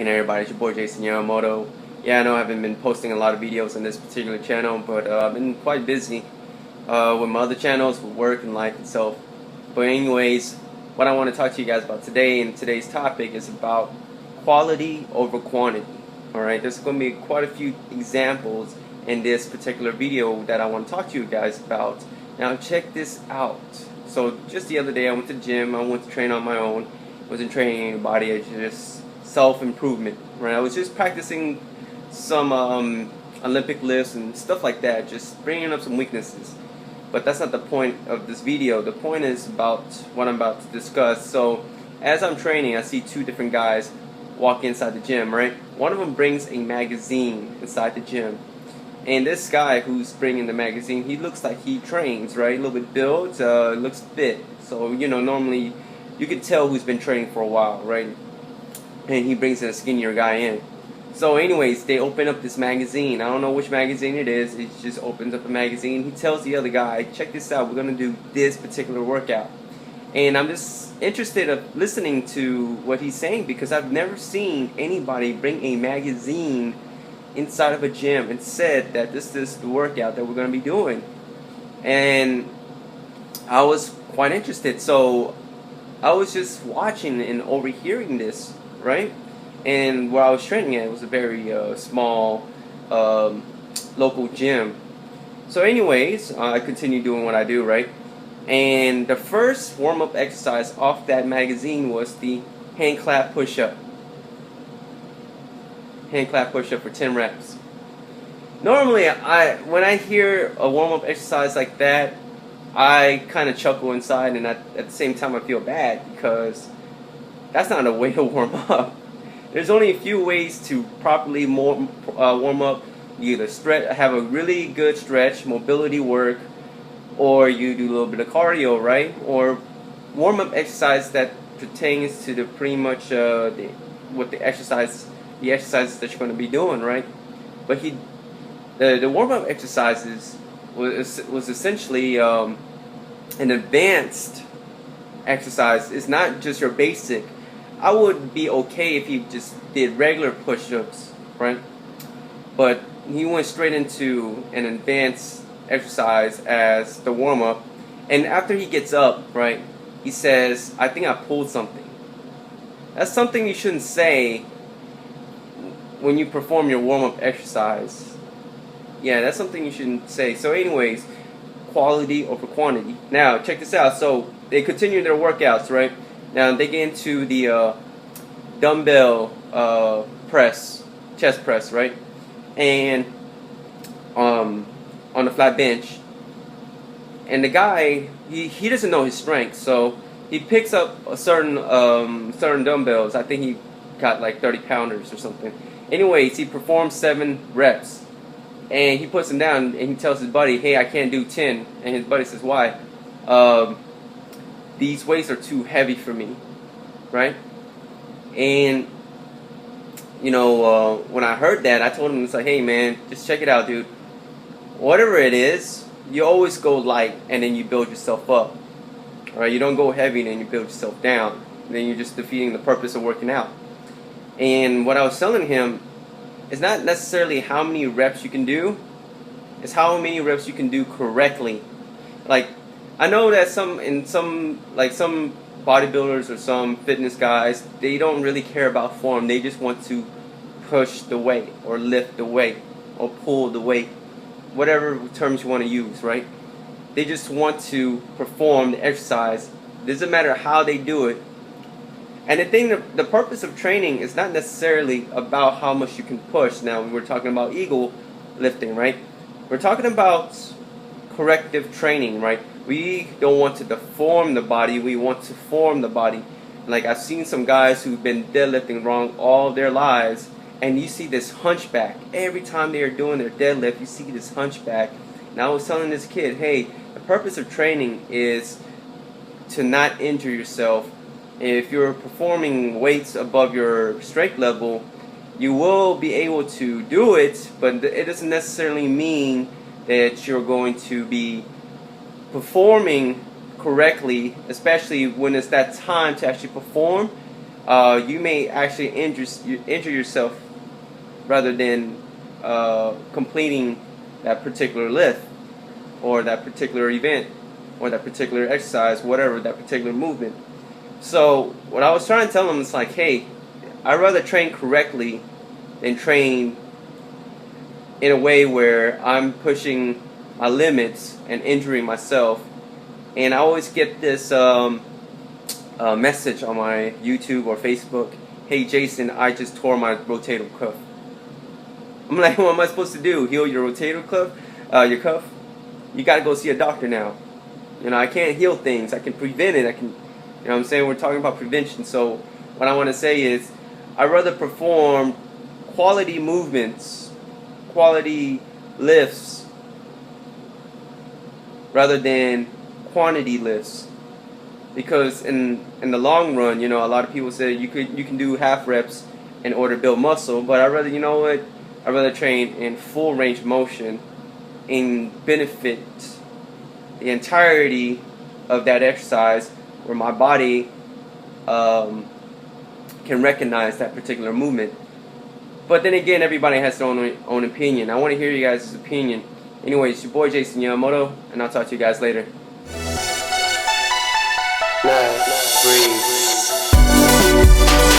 cracking, everybody? It's your boy Jason Yamamoto. Yeah, I know I haven't been posting a lot of videos on this particular channel, but I've been quite busy with my other channels, with work and life itself. But anyways, what I want to talk to you guys about today, and today's topic is about quality over quantity. Alright, there's going to be quite a few examples in this particular video that I want to talk to you guys about. Now check this out. So just the other day I went to the gym, I went to train on my own. Wasn't training anybody, it's just self-improvement, right? I was just practicing some Olympic lifts and stuff like that, just bringing up some weaknesses. But that's not the point of this video. The point is about what I'm about to discuss. So as I'm training, I see two different guys walk inside the gym, right? One of them brings a magazine inside the gym. And this guy who's bringing the magazine, he looks like he trains, right? A little bit built, looks fit. So, you know, normally you can tell who's been training for a while, right? And he brings a skinnier guy in. So anyways, they open up this magazine. I don't know which magazine it is. It just opens up a magazine. He tells the other guy, check this out, we're going to do this particular workout. And I'm just interested of listening to what he's saying, because I've never seen anybody bring a magazine inside of a gym and said that this is the workout that we're going to be doing. And I was quite interested. So I was just watching and overhearing this, right? And where I was training at, it was a very small local gym. So anyways, I continued doing what I do, right? And the first warm-up exercise off that magazine was the hand clap push-up. Hand clap push-up for 10 reps. Normally, when I hear a warm-up exercise like that, I kind of chuckle inside, and at the same time I feel bad, because that's not a way to warm up. There's only a few ways to properly warm up. You either have a really good stretch, mobility work, or you do a little bit of cardio, right? Or warm-up exercise that pertains to the pretty much the exercises that you're going to be doing, right? But the warm-up exercises was essentially an advanced exercise. It's not just your basic. I would be okay if he just did regular push-ups, right? But he went straight into an advanced exercise as the warm-up. And after he gets up, right, he says, I think I pulled something. That's something you shouldn't say when you perform your warm-up exercise. Yeah, that's something you shouldn't say. So anyways, quality over quantity. Now, check this out. So they continue their workouts, right? Now, they get into the dumbbell press, chest press, right? And on the flat bench. And the guy, he doesn't know his strength, so he picks up a certain dumbbells. I think he got like 30 pounders or something. Anyways, he performs 7 reps. And he puts them down, and he tells his buddy, hey, I can't do 10. And his buddy says, why? These weights are too heavy for me, right? And, you know, when I heard that, I told him, it's like, hey, man, just check it out, dude. Whatever it is, you always go light, and then you build yourself up. All right? You don't go heavy, and then you build yourself down. Then you're just defeating the purpose of working out. And what I was telling him, it's not necessarily how many reps you can do, it's how many reps you can do correctly. Like, I know that some bodybuilders or some fitness guys, they don't really care about form. They just want to push the weight, or lift the weight, or pull the weight, whatever terms you want to use, right? They just want to perform the exercise. It doesn't matter how they do it. And the purpose of training is not necessarily about how much you can push. Now, we're talking about ego lifting, right? We're talking about corrective training, right? We don't want to deform the body, we want to form the body. Like, I've seen some guys who've been deadlifting wrong all their lives, and you see this hunchback. Every time they are doing their deadlift, you see this hunchback. And I was telling this kid, hey, the purpose of training is to not injure yourself. If you're performing weights above your strength level, you will be able to do it, but it doesn't necessarily mean that you're going to be performing correctly, especially when it's that time to actually perform. you may actually injure yourself rather than completing that particular lift or that particular event or that particular exercise, whatever, that particular movement. So what I was trying to tell them is like, hey, I'd rather train correctly than train in a way where I'm pushing my limits and injuring myself. And I always get this message on my YouTube or Facebook, hey Jason, I just tore my rotator cuff. I'm like, what am I supposed to do? Heal your rotator cuff? Your cuff? You gotta go see a doctor now. You know, I can't heal things. I can prevent it. You know what I'm saying? We're talking about prevention. So what I want to say is, I'd rather perform quality movements, quality lifts, rather than quantity lifts. Because in the long run, you know, a lot of people say you can do half reps in order to build muscle, but I'd rather, you know what? I'd rather train in full range of motion and benefit the entirety of that exercise where my body can recognize that particular movement. But then again, everybody has their own opinion. I want to hear you guys' opinion. Anyways, your boy Jason Yamamoto, and I'll talk to you guys later. Breathe.